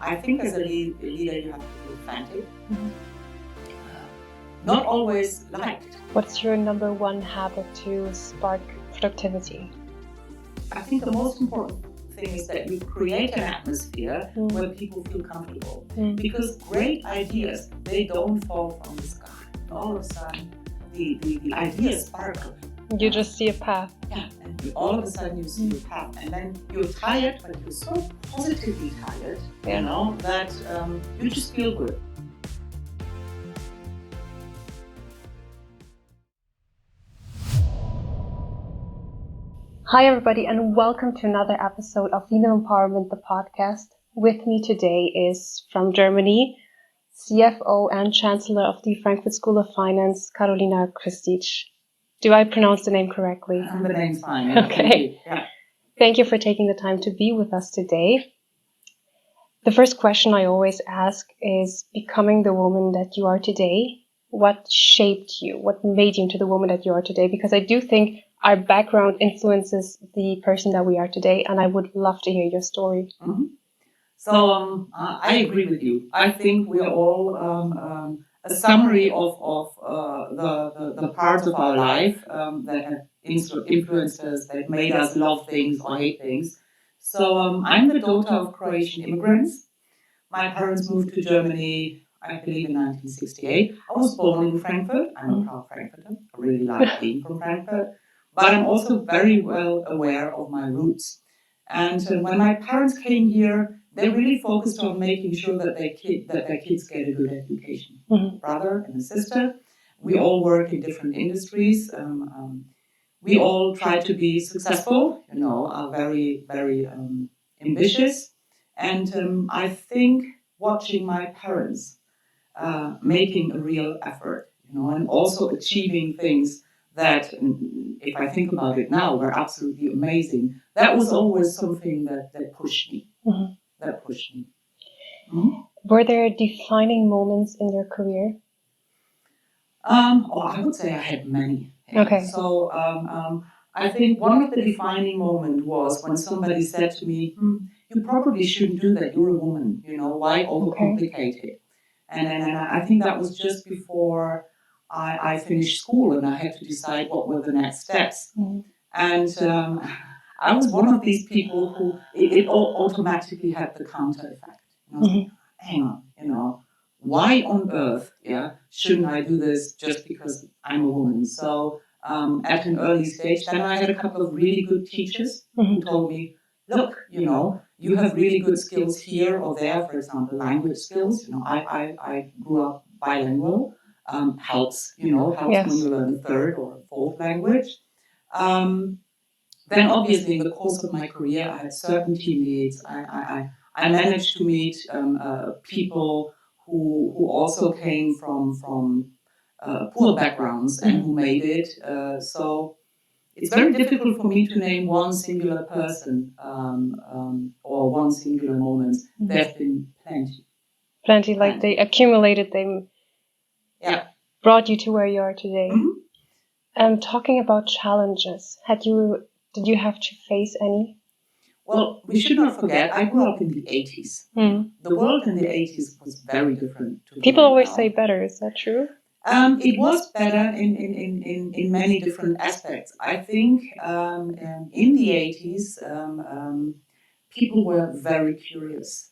I think as a leader, you have to be authentic, not always liked. What's your number one habit to spark productivity? I think the most important thing is that you create an atmosphere where people feel comfortable. Because great ideas, they don't fall from the sky. All of a sudden, the ideas sparkle. You just see a path. Yeah, and all of a sudden you see a path. And then you're tired, but you're so positively tired, that you just feel good. Hi, everybody, and welcome to another episode of Female Empowerment, the podcast. With me today is from Germany, CFO and Chancellor of the Frankfurt School of Finance, Karolina Kristic. Do I pronounce the name correctly? The name's fine. Okay. Yeah. Thank you for taking the time to be with us today. The first question I always ask is, becoming the woman that you are today, what shaped you? What made you into the woman that you are today? Because I do think our background influences the person that we are today, and I would love to hear your story. Mm-hmm. So I agree with you. I think we are all a summary of the parts of our life that have influenced us, that made us love things or hate things. So I'm the daughter of Croatian immigrants. My parents moved to Germany, I believe, in 1968. I was born in Frankfurt. I'm a proud Frankfurter. I really like being from Frankfurt. But I'm also very well aware of my roots. And when my parents came here, they really focused on making sure that their kids get a good education. Mm-hmm. Brother and a sister. We all work in different industries. We all try to be successful, are very, very ambitious. And I think watching my parents making a real effort, and also achieving things that, if I think about it now, were absolutely amazing. That was always something that pushed me. Mm-hmm. That pushed me. Mm-hmm. Were there defining moments in your career? I would say I had many. Okay. So I think one of the defining moments was when somebody said to me, you probably shouldn't do that. You're a woman. Why overcomplicate it? And I think that was just before I finished school and I had to decide what were the next steps. Mm-hmm. And I was one of these people who it automatically had the counter effect. I was like, hang on, why on earth, shouldn't I do this just because I'm a woman? So at an early stage, then I had a couple of really good teachers who told me, look, you have really good skills here or there, for example, language skills. I grew up bilingual, helps when you learn a third or a fourth language. Then obviously in the course of my career, I had certain team leads. I managed to meet people who also came from poor backgrounds and who made it. So it's very difficult for me to name one singular person or one singular moment. There have been plenty. Plenty, like they accumulated, they brought you to where you are today. Mm-hmm. Talking about challenges, did you have to face any? Well, we should not forget, I grew up in the 80s. The world in the 80s was very different. People always say better, is that true? It was better in many different aspects. I think in the 80s, people were very curious.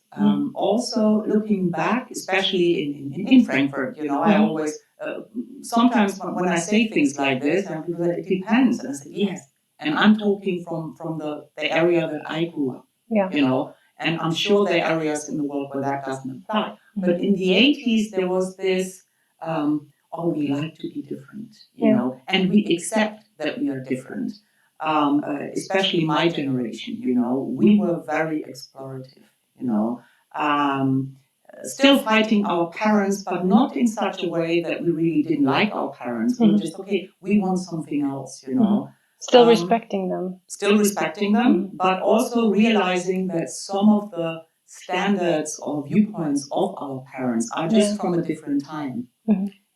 Also, looking back, especially in Frankfurt, I always, sometimes when I say things like this, people say, it depends. And I said, yes. And I'm talking from the area that I grew up, and I'm sure there are areas in the world where that doesn't apply. But in the 80s, there was this, we like to be different, and we accept that we are different. Especially my generation, we were very explorative, still fighting our parents, but not in such a way that we really didn't like our parents. We were just, we want something else, Still respecting them. Still respecting them, but also realizing that some of the standards or viewpoints of our parents are just from a different time.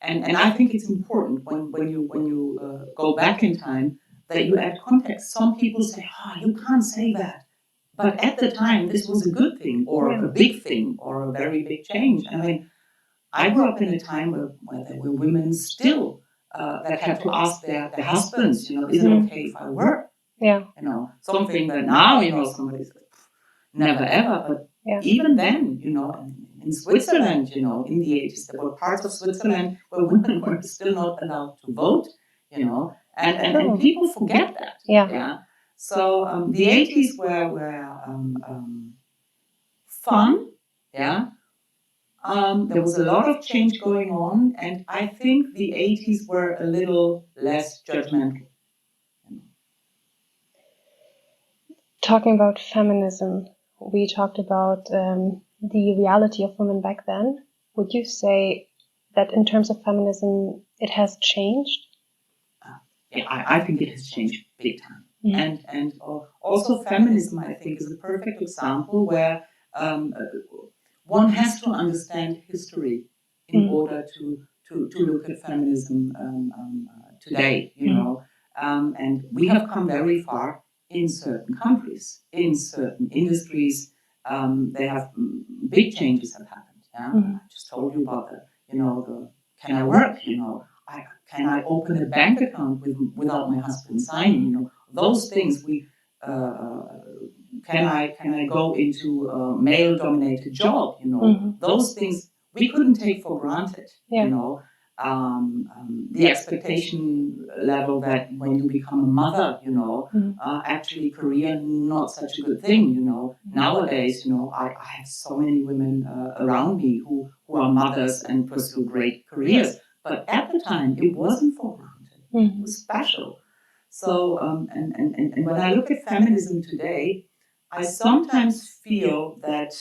And I think it's important when you go back in time that you add context. Some people say, you can't say that. But at the time, this was a good thing or a big thing or a very big change. I mean, I grew up in a time where there were women still that had to ask their husbands, is it okay if I work? Yeah. Something that now, somebody says, never ever. But even then, in Switzerland, in the 80s, there were parts of Switzerland where women were still not allowed to vote, and people forget that. Yeah. So the 80s were fun, there was a lot of change going on, and I think the 80s were a little less judgmental. Talking about feminism, we talked about the reality of women back then. Would you say that in terms of feminism, it has changed? Yeah, I think it has changed big time. And also feminism, I think, is a perfect example where one has to understand history in order to look at feminism today, and we have come very far in certain countries, in certain industries. They have big changes have happened. I just told you about the can I work? Can I open a bank account without my husband signing? Those things we. Can I go into a male-dominated job? Those things we couldn't take for granted. The expectation level that when you become a mother, actually career not such a good thing. Nowadays, I have so many women around me who are mothers and pursue great careers. But at the time, it wasn't for granted. It was special. So, and when I look at feminism today, I sometimes feel that,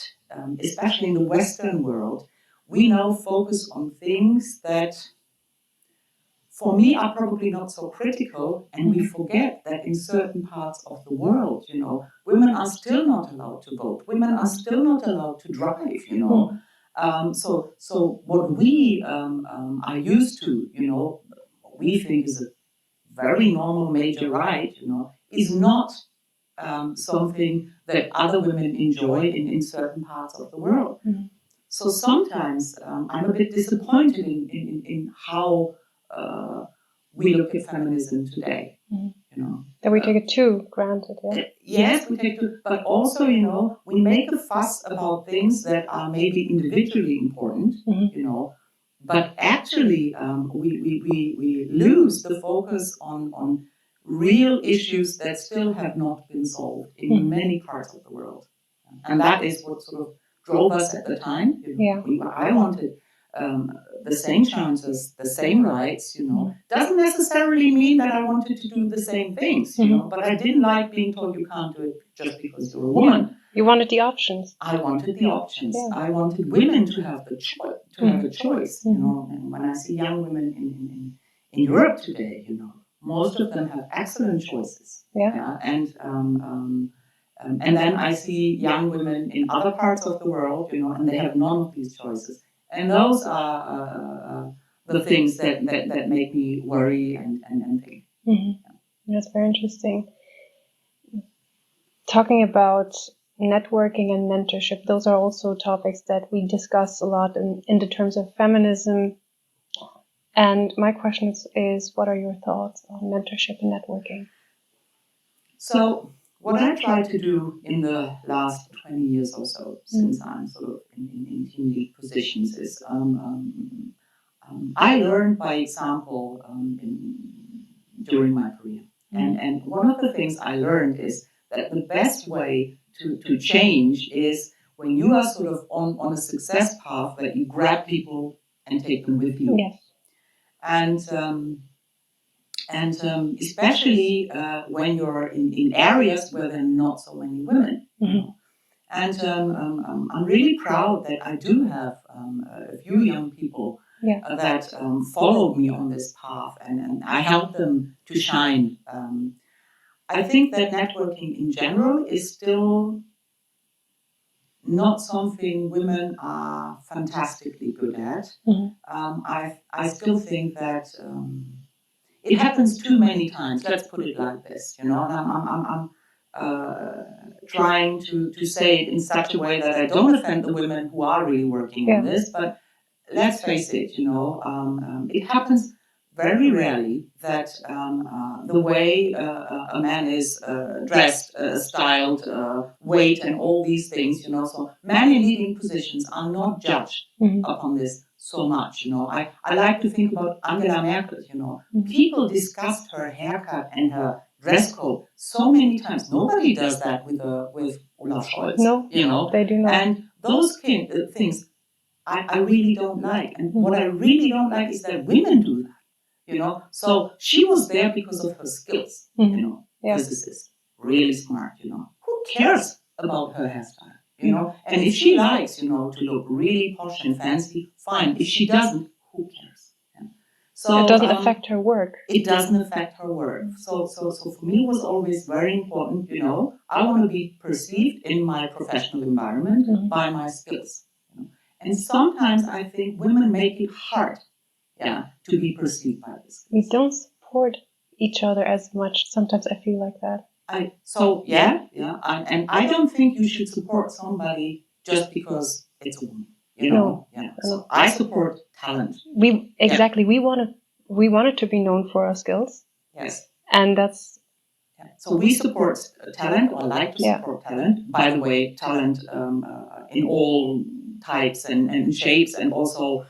especially in the Western world, we now focus on things that, for me, are probably not so critical, and we forget that in certain parts of the world, women are still not allowed to vote. Women are still not allowed to drive. So what we are used to, we think is a very normal major right, is not something that other women enjoy in certain parts of the world. So sometimes I'm a bit disappointed in how we look at feminism today. That we take it too granted. Yes, we take it, but also, we make a fuss about things that are maybe individually important, but actually we lose the focus on real issues that still have not been solved in many parts of the world. And that is what sort of drove us at the time. I wanted the same chances, the same rights, Doesn't necessarily mean that I wanted to do the same things, but I didn't like being told you can't do it just because you're a woman. You wanted the options. I wanted the options. I wanted women to have the choice, And when I see young women in Europe today, most of them have excellent choices. And then I see young women in other parts of the world, and they have none of these choices. And those are the things that make me worry and think. That's very interesting. Talking about networking and mentorship, those are also topics that we discuss a lot in the terms of feminism. And my question is, what are your thoughts on mentorship and networking? So what I tried to do in the last 20 years or so, since I'm sort of in team lead positions, is I learned by example during my career. And one of the things I learned is that the best way to change is when you are sort of on a success path, that you grab people and take them with you. Yes. And especially when you're in areas where there are not so many women. And I'm really proud that I do have a few young people that followed me on this path, and I help them to shine. I think that networking in general is still not something women are fantastically good at. I still think that it happens too many times. Let's put it like this, And trying to say it in such a way that I don't offend the women who are really working on this, but let's face it, it happens very rarely that the way a man is dressed, styled, weight, and all these things, so men in leading positions are not judged upon this so much, I like to think about Angela Merkel, people discussed her haircut and her dress code so many times. Nobody does that with Olaf Scholz. No, they do not. And those things I really don't like. And what I really don't like is that women do that, So she was there because of her skills, physicist, really smart, Who cares about her hairstyle, And if she likes, to look really posh and fancy, fine. If she doesn't, who cares? So it doesn't affect her work. It doesn't affect her work. So for me, it was always very important, I want to be perceived in my professional environment by my skills. And sometimes I think women make it hard, to be perceived by this. We don't support each other as much. Sometimes I feel like that. And I don't think you should support somebody just because it's a woman. No. So I support talent. We wanted to be known for our skills. Yes. And that's. So we support talent, or like to support talent. By the way, talent in all types and shapes, and also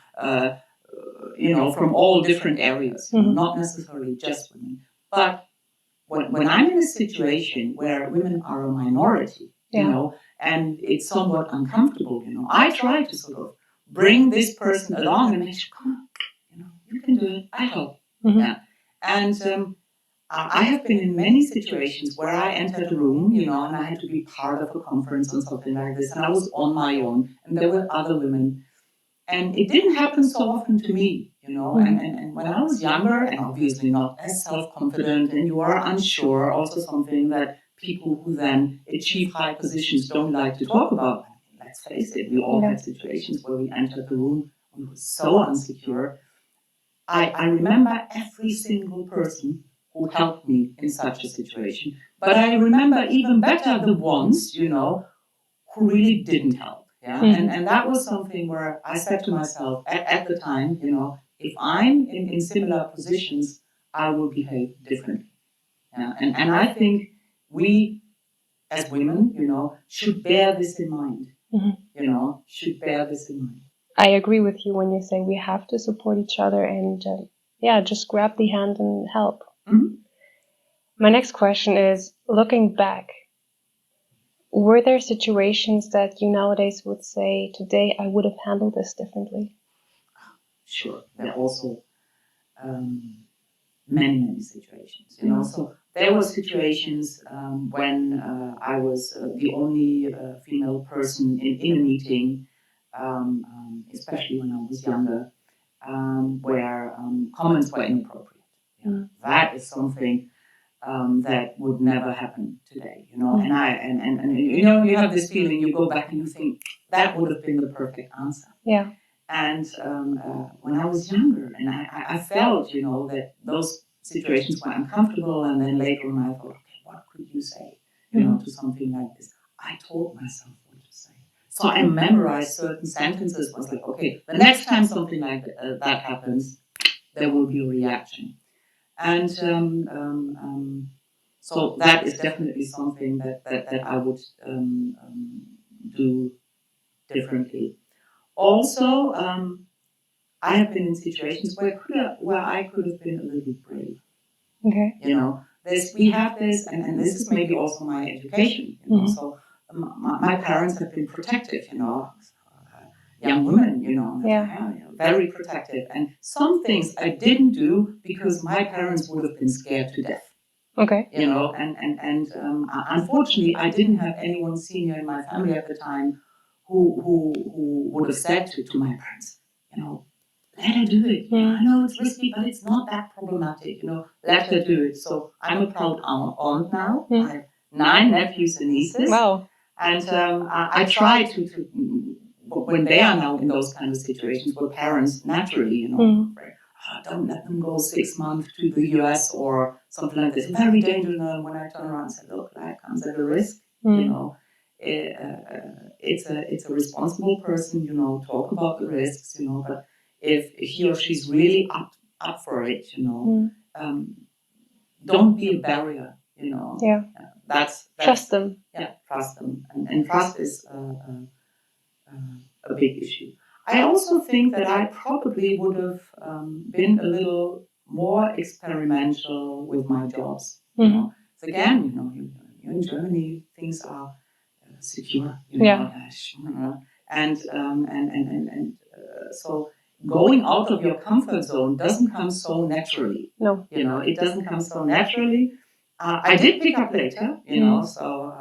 from all different areas, not necessarily just women. But when I'm in a situation where women are a minority, and it's somewhat uncomfortable, I try to sort of bring this person along and make sure, come on, you can do it. I help. And I have been in many situations where I entered a room, and I had to be part of a conference or something like this, and I was on my own, and there were other women. And it didn't happen so often to me, and when I was younger, and obviously not as self-confident, and you are unsure, also something that people who then achieve high positions don't like to talk about. Let's face it, we all had situations where we entered the room and we were so insecure. I remember every single person who helped me in such a situation, but I remember even better the ones, who really didn't help. And that was something where I said to myself at the time, if I'm in similar positions, I will behave differently. And I think we, as women, should bear this in mind. Should bear this in mind. I agree with you when you say we have to support each other and, just grab the hand and help. My next question is, looking back, were there situations that you nowadays would say, today I would have handled this differently? Sure. There are also many situations, So there were situations when I was the only female person in a meeting, especially when I was younger, where comments were inappropriate. That is something that would never happen today, And you have this feeling, you go back and you think that would have been the perfect answer. And when I was younger, and I felt, that those situations were uncomfortable, and then later on I thought, okay, what could you say, to something like this? I told myself what to say. So I memorized certain sentences. I was like, okay, the next time something like that happens, there will be a reaction. And so that is definitely something that I would do differently. Also, I have been in situations where I could have been a little brave. Okay. We have this, and this is maybe also my education. So my parents have been protective. Young women, very protective. And some things I didn't do because my parents would have been scared to death. Okay. And unfortunately, I didn't have anyone senior in my family at the time who would have said to my parents, let her do it. I know it's risky, but it's not that problematic. Let her do it. So I'm a proud aunt now. I have 9 nephews and nieces. Wow. And I try to when they are now in those kind of situations where parents naturally, don't let them go 6 months to the US or something like this. Very dangerous. And when I turn around and say, look, that comes at a risk, you know. It's a responsible person, you know, talk about the risks, you know, but if he or she's really up for it, you know, don't be a barrier, you know. Yeah. That's trust them. Yeah, trust them. And trust is a big issue. I also think that I probably would have been a little more experimental with my jobs. You know, so again, you know, you're in Germany, things are secure. You know, and so going out of your comfort zone doesn't come so naturally. No, you know, it doesn't come so naturally. I did pick up later, you know, so.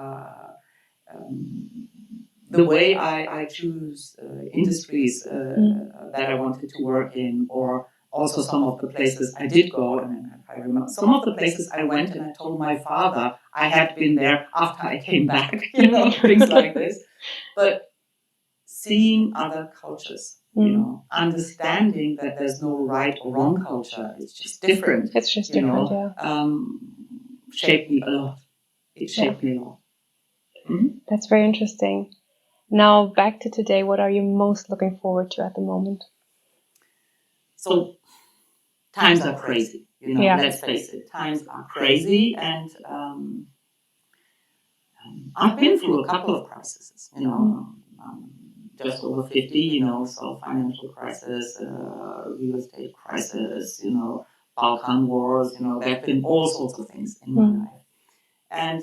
The way I choose industries that I wanted to work in, or also some of the places I did go, and I remember some of the places I went and I told my father I had been there after I came back, you know, things like this. But seeing other cultures, you know, understanding that there's no right or wrong culture, it's just different. It's just different, know, yeah. Shaped me a lot. It shaped me a lot. That's very interesting. Now, back to today, what are you most looking forward to at the moment? So, times are crazy, you know, let's face it. Times are crazy, and I've been through a couple of crises, you know, just over 50, you know, so financial crisis, real estate crisis, you know, Balkan wars, you know, there have been all sorts of things in my life. And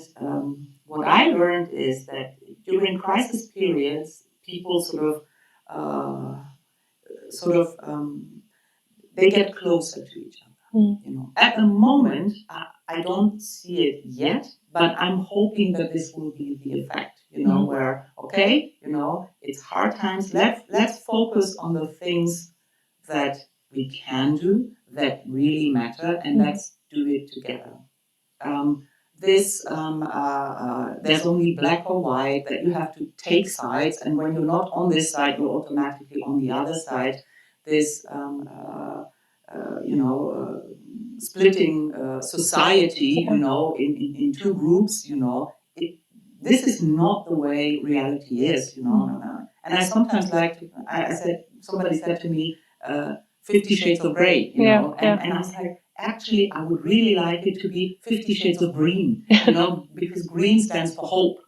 what I learned is that during crisis periods, people they get closer to each other. You know, at the moment, I don't see it yet, but I'm hoping that this will be the effect. You know, where okay, you know, it's hard times. Let's focus on the things that we can do that really matter, and let's do it together. There's only black or white, that you have to take sides, and when you're not on this side, you're automatically on the other side. This, splitting society, you know, in two groups, you know, this is not the way reality is, you know. And I sometimes like to, somebody said to me, 50 Shades of Grey, you know, and I was like, actually, I would really like it to be 50 Shades of Green, you know, because green stands for hope.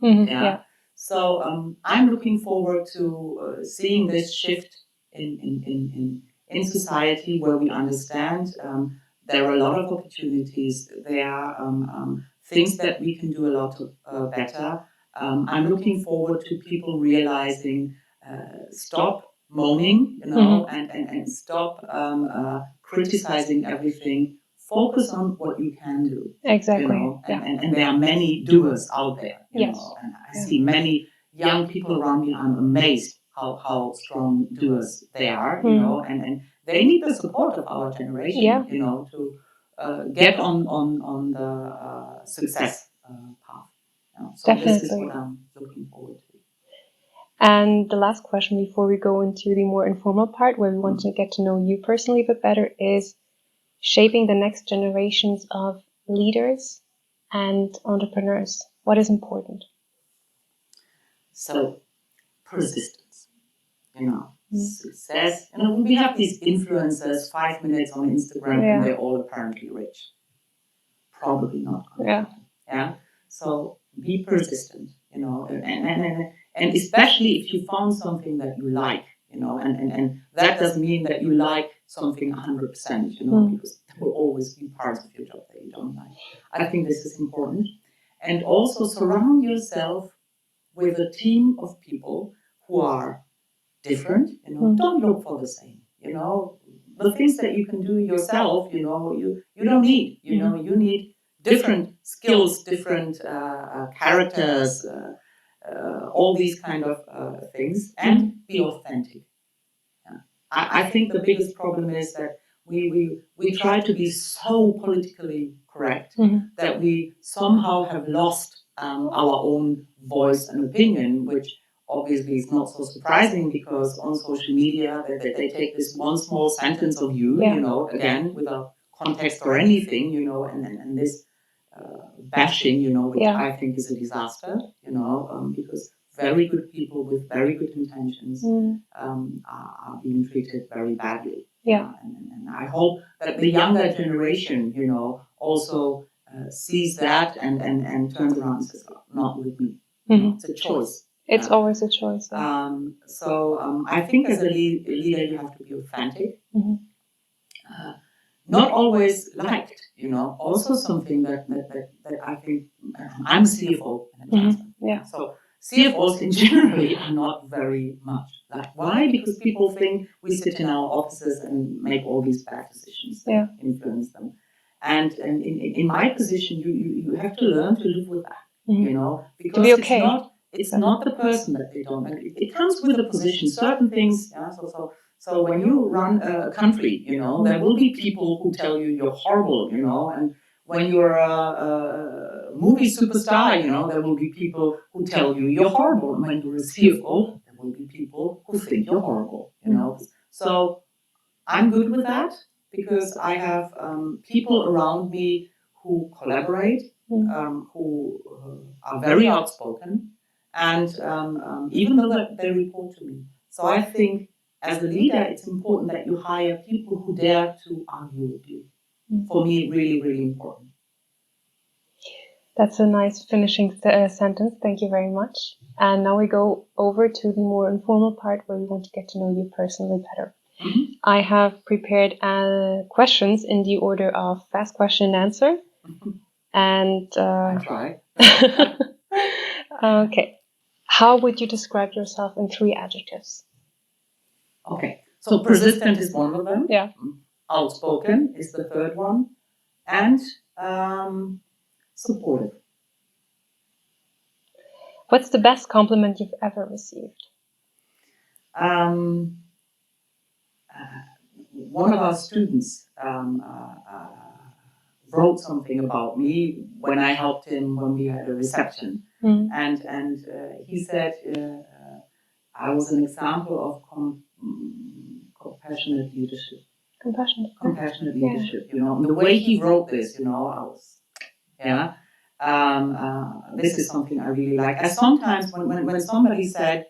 So I'm looking forward to seeing this shift in society, where we understand there are a lot of opportunities. There are things that we can do a lot better. I'm looking forward to people realizing, stop moaning, you know, and stop criticizing everything. Focus on what you can do. Exactly. You know, and there are many doers out there. You know, and I see many young people around me. I'm amazed how strong doers they are. You know, and they need the support of our generation. You know, to get on the success path. You know, so definitely. This is what I'm looking forward to. And the last question before we go into the more informal part, where we want to get to know you personally a bit better, is shaping the next generations of leaders and entrepreneurs. What is important? So, persistence, you know, success. You know, we have these influencers, 5 minutes on Instagram, and they're all apparently rich. Probably not. Yeah. So be persistent, you know, and especially if you found something that you like, you know, and that doesn't mean that you like something 100%, you know, because there will always be parts of your job that you don't like. I think this is important. And also surround yourself with a team of people who are different, you know, don't look for the same, you know, the things that you can do yourself, you know, you don't need, you know, you need different skills, different characters, all these kind of things, and be authentic. Yeah. I think the biggest problem is that we try to be so politically correct that we somehow have lost our own voice and opinion, which obviously it's not so surprising because on social media they take this one small sentence of you, Yeah. you know, again without context or anything, you know, and this bashing, you know, which Yeah. I think is a disaster, you know, because very good people with very good intentions are being treated very badly. Yeah. And I hope that the younger generation, you know, also sees that and turns around and says, oh, not with me. It's a choice. It's always a choice. I think as a leader, you have to be authentic. Not always liked, you know, also something that I think I'm a CFO and a chancellor. Yeah. So CFOs in generally are not very much liked. Why? Because people think we sit in our offices and make all these bad decisions that influence them. And in my position, you have to learn to live with that, you know, because to be okay. It's not the person that they don't like. It comes with a position. Certain things, yeah. So when you run a country, you know, there will be people who tell you you're horrible, you know, and when you're a movie superstar, you know, there will be people who tell you you're horrible. And when you're a CFO, there will be people who think you're horrible, you know. So I'm good with that because I have people around me who collaborate, who are very outspoken, and even though they report to me. So I think as a leader, it's important that you hire people who dare to argue with you. For me, really, really important. That's a nice finishing sentence. Thank you very much. And now we go over to the more informal part where we want to get to know you personally better. I have prepared questions in the order of fast question and answer. And I try. Okay. How would you describe yourself in 3 adjectives? Okay. So persistent is one of them. Yeah. Outspoken is the third one. And supportive. What's the best compliment you've ever received? One of our students wrote something about me when I helped him when we had a reception, and he said I was an example of compassionate leadership. Compassionate leadership. You know, and the way he wrote this, you know, I was, yeah. This is something I really like. I sometimes when somebody said,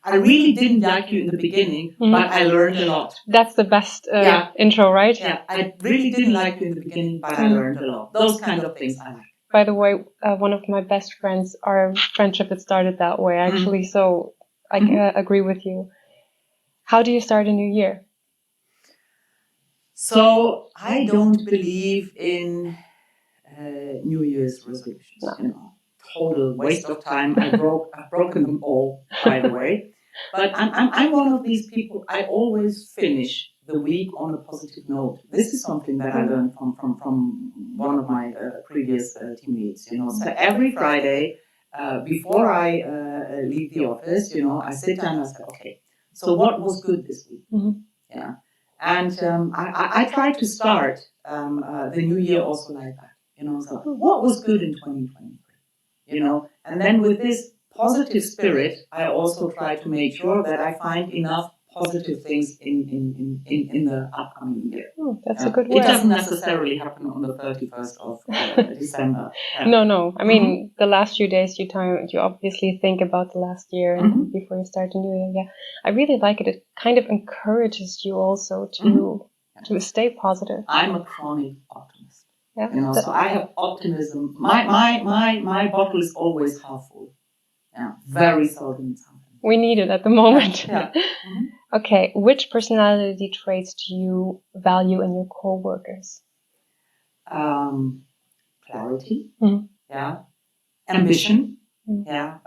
I really didn't like you in the beginning, but I learned a lot. That's the best intro, right? Yeah, I really didn't like you in the beginning, but I learned a lot. Those kind of things I like. By the way, one of my best friends, our friendship had started that way, actually, so I agree with you. How do you start a new year? So I don't believe in New Year's resolutions. No. You know, total waste of time. I've broken them all, by the way. But I'm one of these people. I always finish the week on a positive note. This is something that I learned from one of my previous team leads. You know, so every Friday before I leave the office, you know, I sit down and I say, okay, so what was good this week? Yeah, and I try to start the new year also like that. You know, so what was good in 2023? You know, and then with this positive spirit, I also try to make sure that I find enough positive things in the upcoming year. That's a good way. It doesn't necessarily happen on the 31st of December. No. I mean, the last few days, you obviously think about the last year and before you start a new year. Yeah, I really like it. It kind of encourages you also to stay positive. I'm a chronic optimist. Yeah, you know, so I have optimism. My bottle is always half full. Yeah, very seldom something. We need it at the moment. Yeah. Okay, which personality traits do you value in your co-workers? Clarity. Yeah. Ambition. Yeah.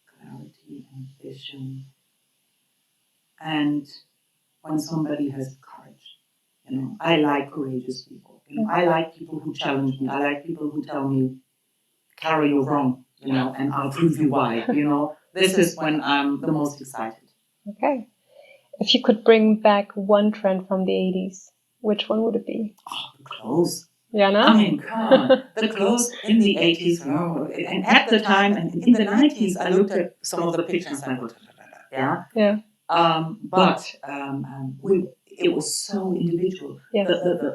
Clarity, ambition, and when somebody has courage. You know, I like courageous people. You know, I like people who challenge me. I like people who tell me, Carol, you're wrong, you know, and I'll prove you why. You know, this is when I'm the most excited. Okay. If you could bring back one trend from the 80s, which one would it be? Oh, the clothes. Yeah, no? I mean, come on. The clothes in the 80s, and at the time, and in the 90s, I looked at some of the pictures and I thought, yeah. Yeah. It was so individual. Yes.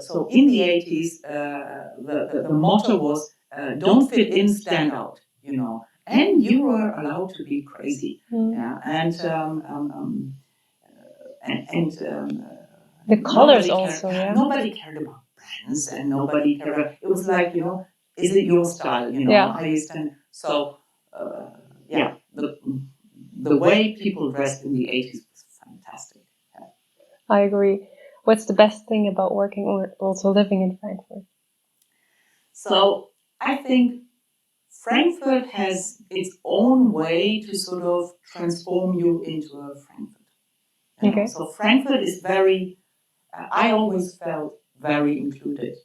So in the 80s, the motto was, don't fit in, stand out, and you were allowed to be crazy. Yeah. The colors also, yeah. Nobody cared about brands, and nobody cared about, it was like, is it your style? Yeah. How you stand. So, the way people dressed in the 80s was fantastic. Yeah. I agree. What's the best thing about working or also living in Frankfurt? So I think Frankfurt has its own way to sort of transform you into a Frankfurt. Okay. So Frankfurt is very, I always felt very included,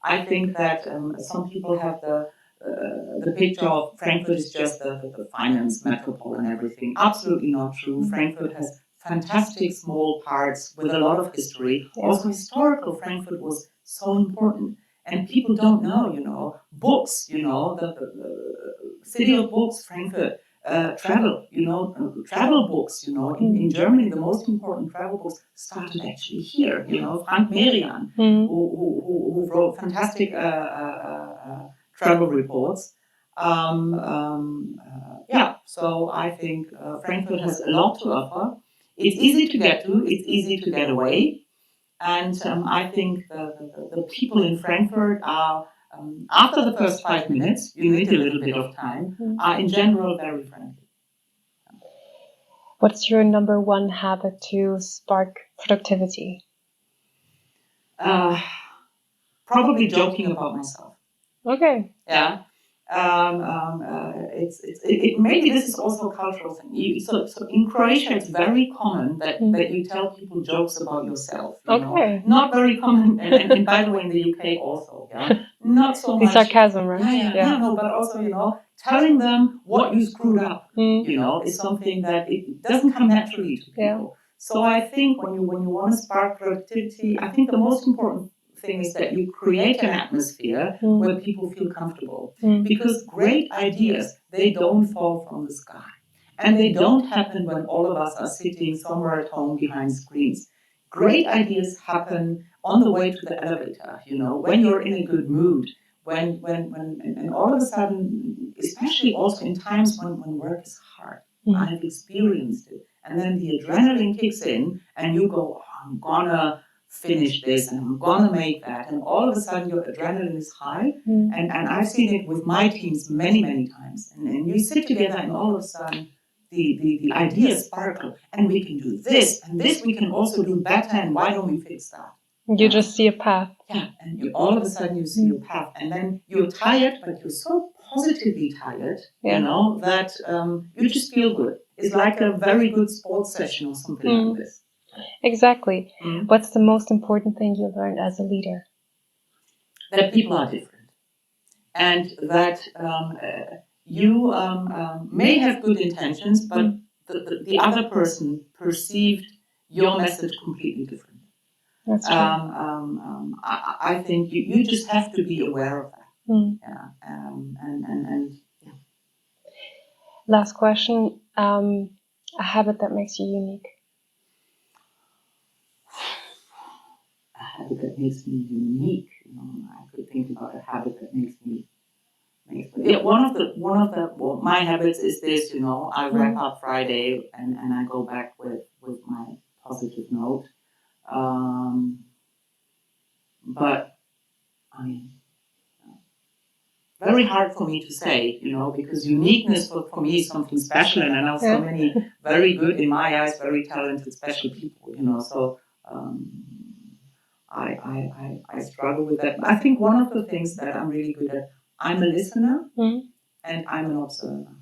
I think that some people have the picture of Frankfurt is just the finance metropole and everything. Absolutely not true. Frankfurt has fantastic small parts with a lot of history. Yeah. Also historical, Frankfurt was so important. And people don't know, books, the city of books, Frankfurt, travel, travel books, in Germany, the most important travel books started actually here, Frank Merian, who wrote fantastic travel reports. So I think Frankfurt has a lot to offer. It's easy to get to, it's easy to get away. And I think the people in Frankfurt are, after the first 5 minutes, you need a little bit of time, are in general very friendly. What's your number one habit to spark productivity? Probably joking about myself. Okay. Yeah. Maybe this is also a cultural thing. So in Croatia, it's very common that you tell people jokes about yourself. Okay. Not very common, and by the way, in the UK also. Yeah. Not so much. The sarcasm, right? Yeah. No, but also, telling them what you screwed up, is something that it doesn't come naturally to people. Yeah. So I think when you want to spark productivity, I think the most important thing is that you create an atmosphere where people feel comfortable. Because great ideas, they don't fall from the sky. And they don't happen when all of us are sitting somewhere at home behind screens. Great ideas happen on the way to the elevator, when you're in a good mood, and all of a sudden, especially also in times when work is hard. I have experienced it. And then the adrenaline kicks in and you go, I'm gonna finish this and I'm gonna make that. And all of a sudden your adrenaline is high. And I've seen it with my teams many, many times. And you sit together and all of a sudden the ideas sparkle. And we can do this and this we can also do better, and why don't we fix that? You just see a path. Yeah, and all of a sudden you see a path. And then you're tired, but you're so positively tired, that you just feel good. It's like a very good sports session or something like this. Exactly. What's the most important thing you learned as a leader? That people are different. And that you may have good intentions, but the other person perceived your message completely different. That's true. I think you just have to be aware of that. Yeah. Yeah. Last question. A habit that makes you unique. A habit that makes me unique. I could think about a habit that makes me. Yeah, one of the my habits is this. I wrap up Friday and I go back with my positive note. But I mean, very hard for me to say, because uniqueness for me is something special, and I know so many very good, in my eyes, very talented, special people, So I struggle with that. I think one of the things that I'm really good at, I'm a listener and I'm an observer.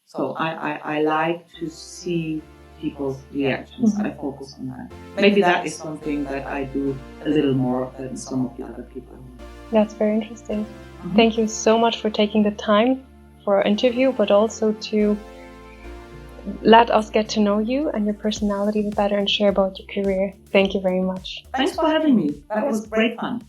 So I like to see people's reactions. I focus on that. Maybe that is something that I do a little more than some of the other people. That's very interesting. Thank you so much for taking the time for our interview, but also to let us get to know you and your personality better and share about your career. Thank you very much. Thanks for having me. That was great fun.